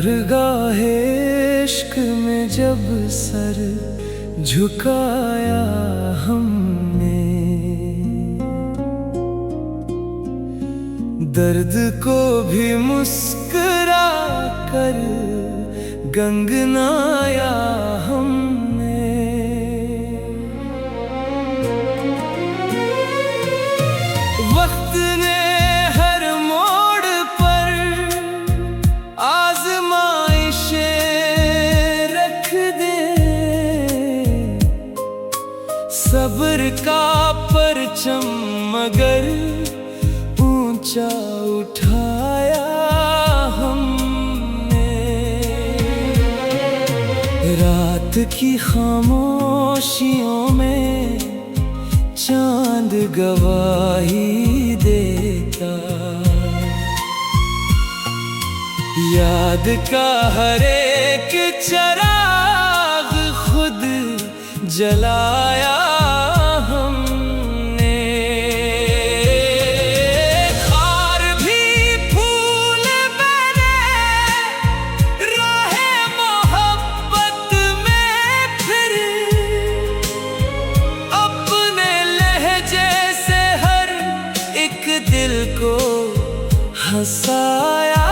बारगाहे इश्क में जब सर झुकाया हमने, दर्द को भी मुस्कुरा कर गंगनाया हमने। वक्त ने हर मोड़ पर आज़माइशें रख दे, सब्र का परचम मगर ऊंचा उठाया हमने। रात की खामोशियों में चांद गवाही देता, याद का हर एक चिराग खुद जलाया हमने। खार भी फूल बने राहे मोहब्बत में, फिर अपने लहजे से हर एक दिल को हंसाया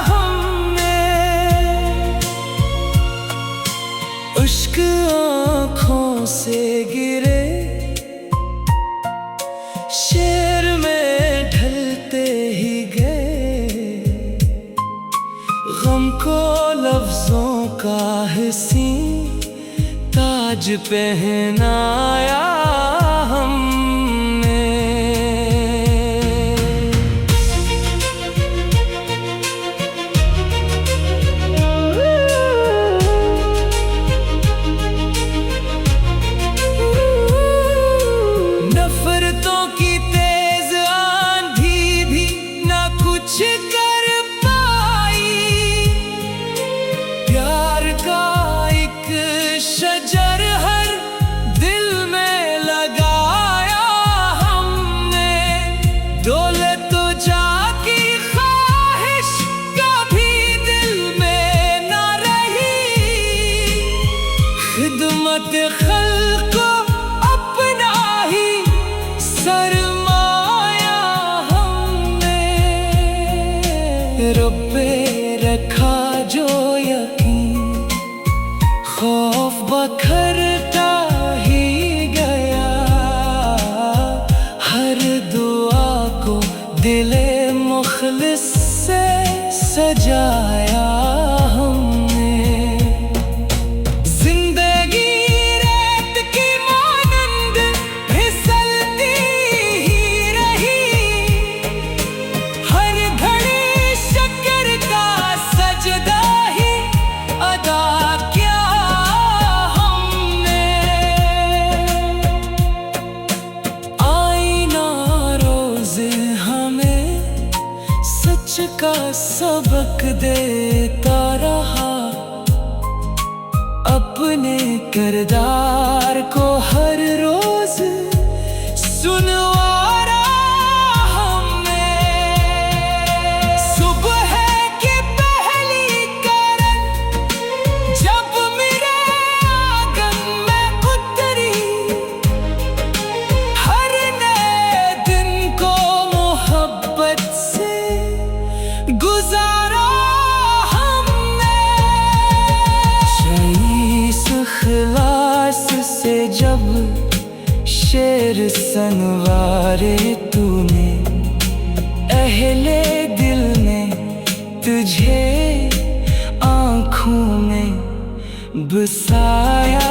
हमने। इश्क आँखों से गिरे शेर में ढलते ही गए, गम को लफ्जों का हसी ताज पहनाया हमने। नफरतों की तेज आंधी भी ना कुछ कर पाई, प्यार का एक शजर हर दिल में लगाया हमने। दौलत तो जाकी ख्वाहिश कभी दिल में ना रही, खिदमत खल्क़ को अपना ही सरमाया हमने। रब पे रखा जो यकीन, खौफ बखरता ही गया, हर दुआ को दिले मुखलिस से सजाया हमने। जिंदगी रेत की मानंद फिसलती ही रही, हर घड़ी शक्कर का सजदा ही अदा किया हमने। आईना रोज हमें सच का सबक देता रहा, अपने किरदार को हर रोज सुनवारा हमने। सुबह की पहली किरण जब मेरे आंगन में उतरी, हर नए दिन को मोहब्बत से गुजारा हमने। इस इखलास से जब शेर सनवारे तूने, अहले दिल ने तुझे आँखों में बसाया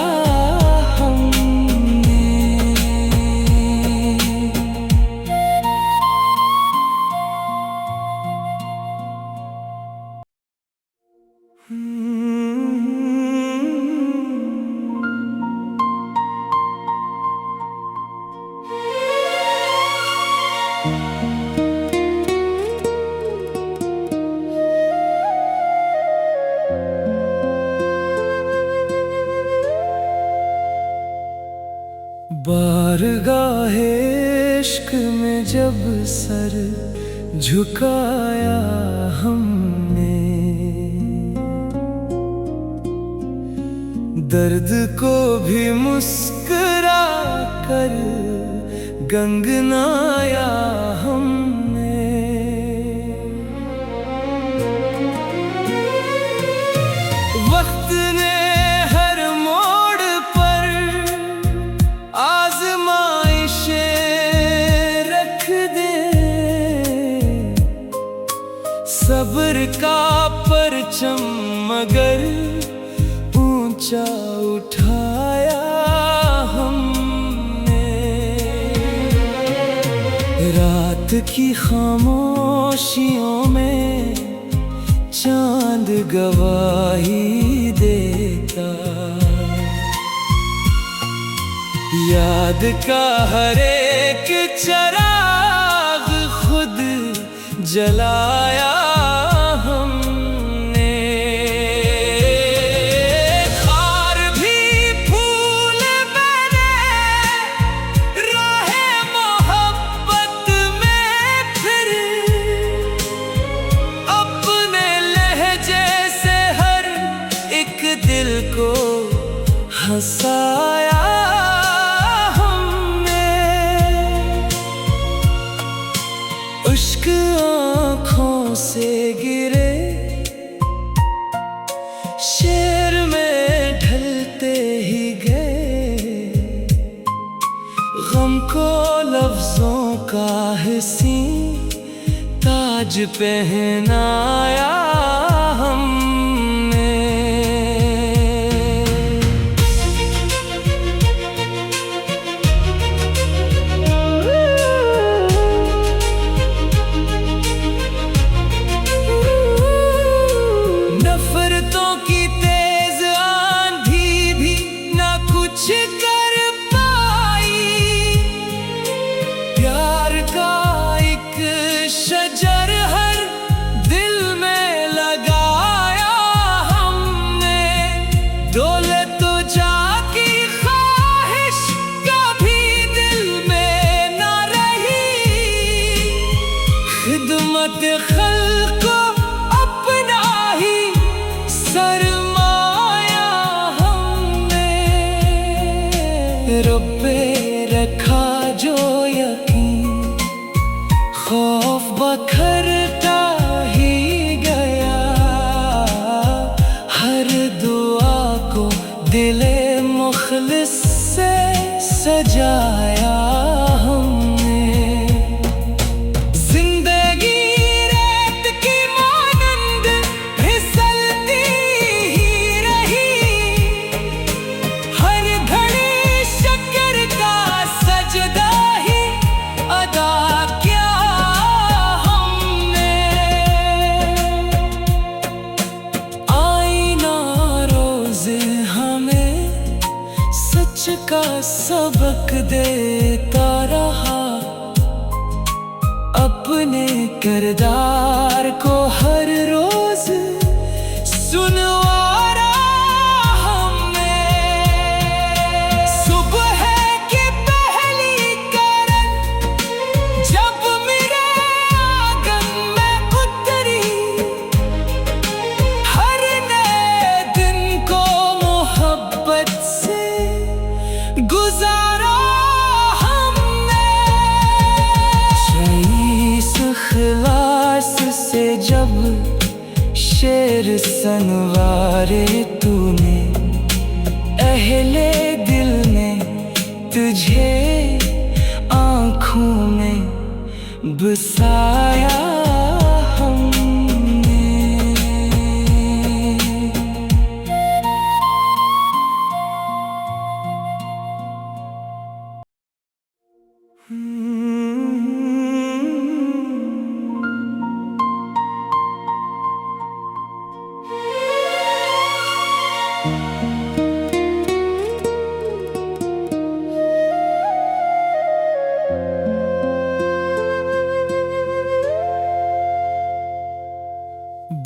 हमने। बारगाहे इश्क में जब सर झुकाया हमने, दर्द को भी मुस्कुरा कर गंगनाया हमने। वक्त ने हर मोड़ पर आजमाइशें रख दे, सब्र का परचम मगर ऊंचा उठाया हमने। रात की खामोशियों में चांद गवाही देता, याद का हर एक चिराग खुद जलाया हमने। खार भी फूल बने राहे मोहब्बत में, फिर अपने लहजे से हर एक दिल को हंसाया हमने। इश्क आँखों से गिरे शेर में ढलते ही गए, गम को लफ्जों का हंसी ताज पहनाया हमने। नफरतों की तेज आंधी भी ना कुछ कर पाई, प्यार का एक शजर हर दिल में लगाया हमने। दौलत तो जाकी ख्वाहिश कभी दिल में ना रही, खिदमत खल्क़ को अपना ही सरमाया हमने। रब पे रखा जो यकीन, खौफ बखरता ही गया, हर दुआ को दिले मुखलिस से सजाया हमने। जिंदगी रेत की मानंद फिसलती ही रही, हर घड़ी शक्कर का सजदा ही अदा किया हमने। आईना रोज हमें सच का सबक देता रहा, अपने किरदार को हर रोज सुनवारा हमने। सुबह की पहली किरण जब मेरे आंगन में उतरी, हर नए दिन को मोहब्बत से गुजारा हमने। इस इखलास से जब शेर सनवारे तूने, अहले दिल ने तुझे आँखों में बसाया हमने।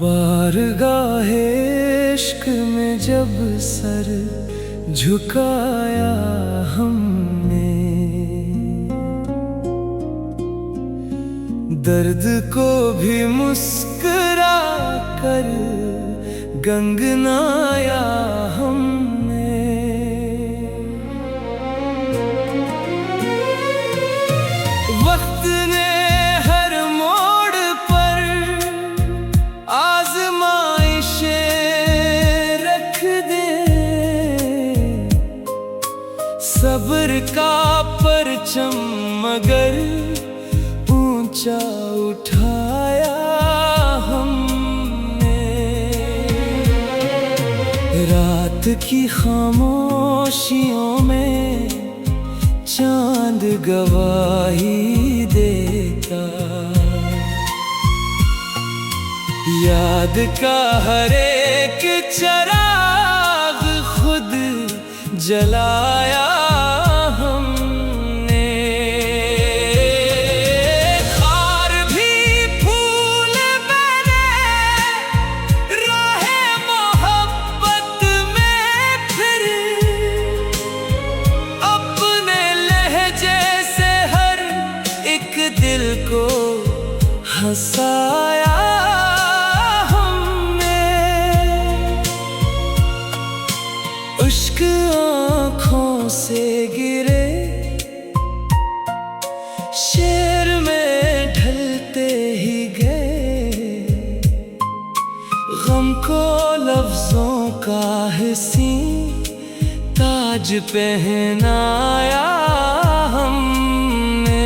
बारगाहे इश्क में जब सर झुकाया हमने, दर्द को भी मुस्कुरा कर गंगनाया हमने। परचम मगर ऊंचा उठाया हमने। रात की खामोशियों में चांद गवाही देता, याद का हर एक चिराग खुद जलाया हमने। खार भी फूल बने राहे मोहब्बत में, फिर अपने लहजे से हर एक दिल को हंसाया। इश्क आँखों से गिरे शेर में ढलते ही गए, गम को लफ्जों का हंसी ताज पहनाया हमने।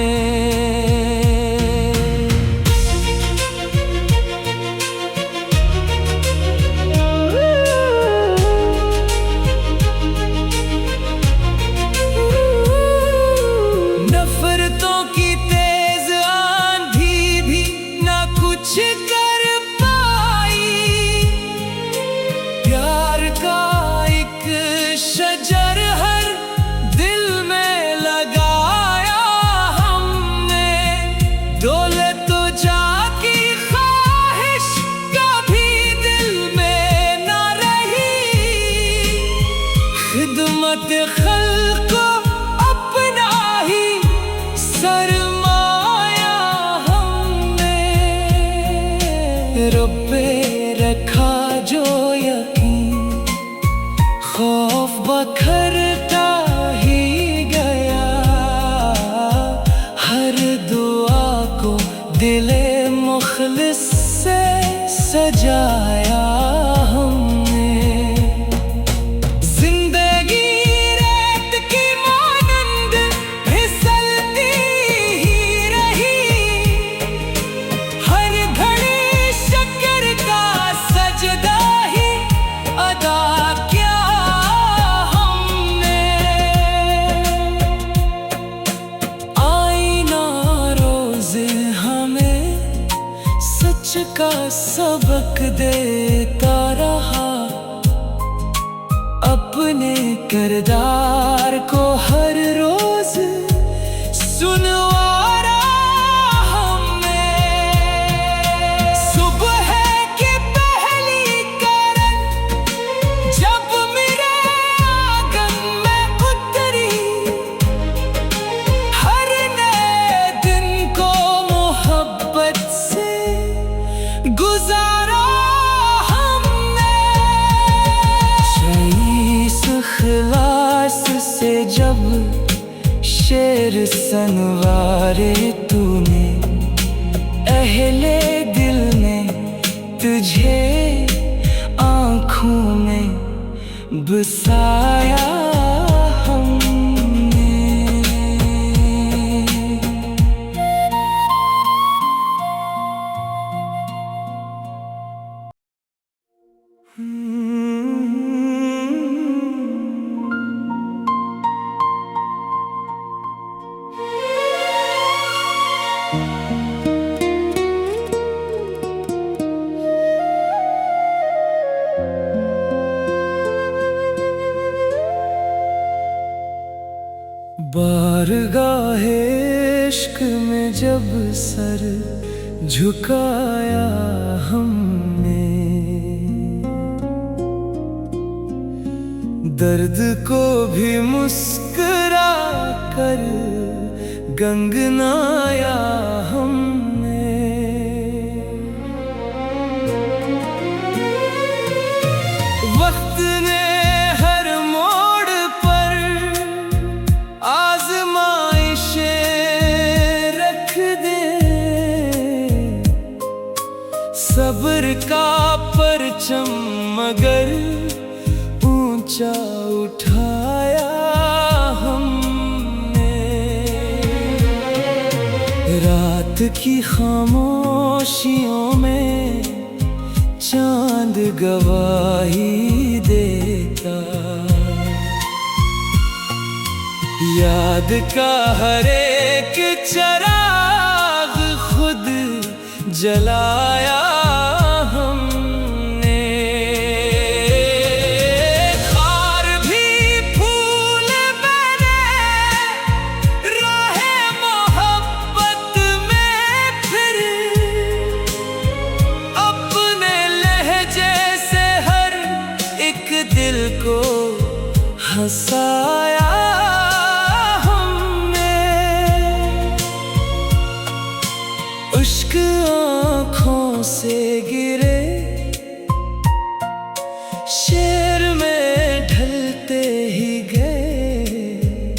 नफरतों की तेज आंधी भी ना कुछ कर पाई, प्यार का एक शजर हर दिल में लगाया हमने। दौलत तो जाकी ख्वाहिश कभी दिल में ना रही, खिदमत खल्क़ को अपना ही सरमाया हमने। रब पे रखा जो यकीन खौफ बखरता ही गया, हर दुआ को दिले मुखलिस से सजाया हमने। जिंदगी रेत की मानंद फिसलती ही रही, हर घड़ी शक्कर का सजदा ही अदा किया हमने। आईना रोज हमें सच का सबक देता रहा, अपने किरदार को हर रोज सुनवारा हमने। सुबह की पहली किरण जब मेरे आंगन में उतरी, हर नए दिन को मोहब्बत से गुजारा हमने। इस इखलास से जब शेर सनवारे तूने, अहले दिल ने तुझे आँखों में बसाया हमने। बारगाहे इश्क में जब सर झुकाया हमने, दर्द को भी मुस्कुरा कर गंगनाया हमने। वक्त ने हर मोड़ पर आज़माइशें रख दे, सब्र का परचम मगर ऊंचा उठाया हमने। रात की खामोशियों में चांद गवाही देता, याद का हर एक चिराग खुद जलाया हमने। खार भी फूल बने राहे मोहब्बत में, फिर अपने लहजे से हर एक दिल को हंसाया। इश्क आँखों से गिरे शेर में ढलते ही गए,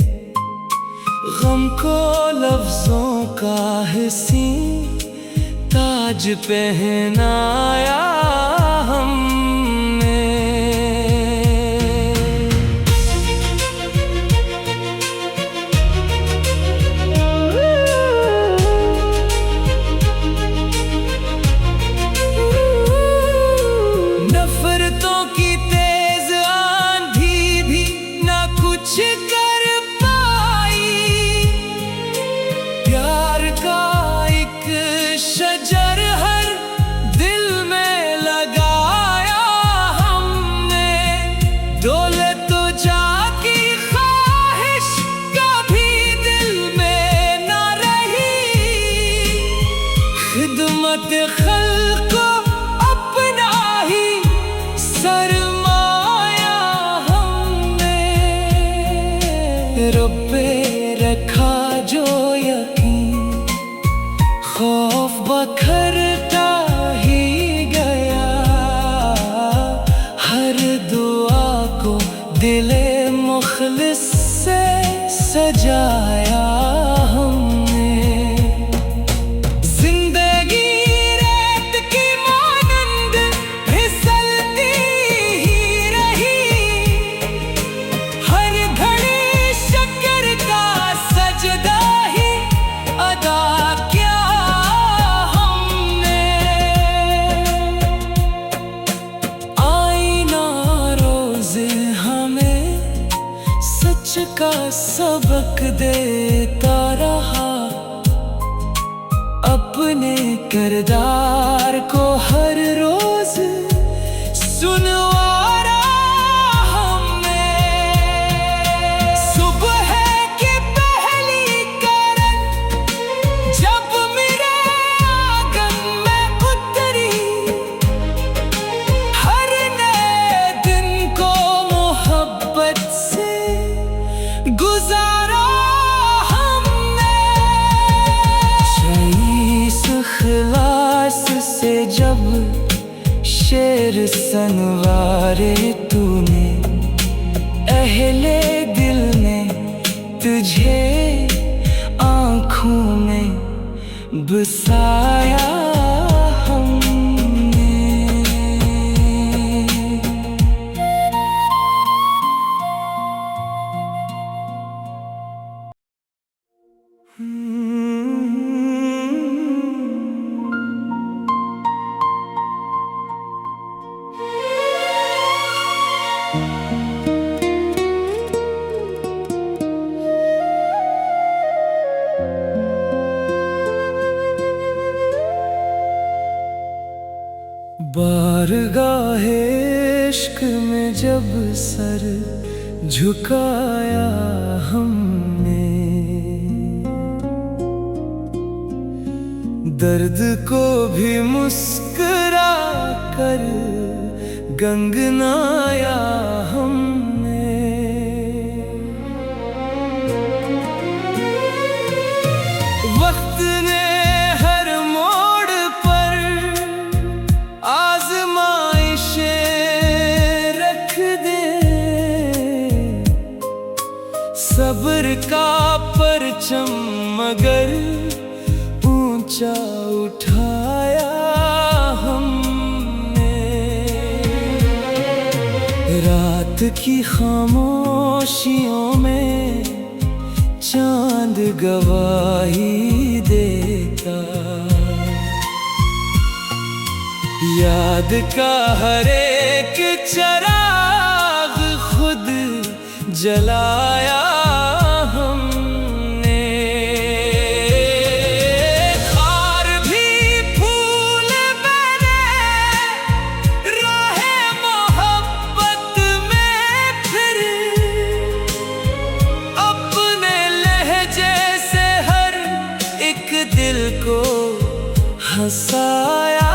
गम को लफ्जों का हंसी ताज पहनाया हमने। नफरतों की तेज आंधी भी ना कुछ कर पाई, प्यार का एक शजर हर दिल में लगाया हमने। दौलत तो जाकी ख्वाहिश कभी दिल में ना रही, खिदमत खल्क़ को अपना ही सरमाया हमने। रब पे रखा जो यकीन, खौफ बखरता ही गया, हर दुआ को दिले मुखलिस से सजाया हमने। जिंदगी रेत की मानंद फिसलती ही रही, हर घड़ी शक्कर का सजदा ही अदा किया हमने। आईना रोज हमें सच का सबक देता रहा, अपने किरदार को हर रोज सुनवारा हमने। सुबह की पहली किरण जब मेरे आंगन में उतरी, हर नए दिन को मोहब्बत से गुजारा हमने। इस खिलास से जब शेर सनवारे तूने, अहले दिल ने तुझे आँखों में बसाया हमने। बारगाहे इश्क में जब सर झुकाया हमने, दर्द को भी मुस्कुरा कर गंगनाया हमने। वक्त ने हर मोड़ पर आज़माइशें रख दे, सब्र का परचम मगर ऊंचा उठाया हमने। रात की खामोशियों में चांद गवाही दे याद का हर एक चिराग खुद जलाया हमने। खार भी फूल बने राहे मोहब्बत में, फिर अपने लहजे से हर एक दिल को हंसाया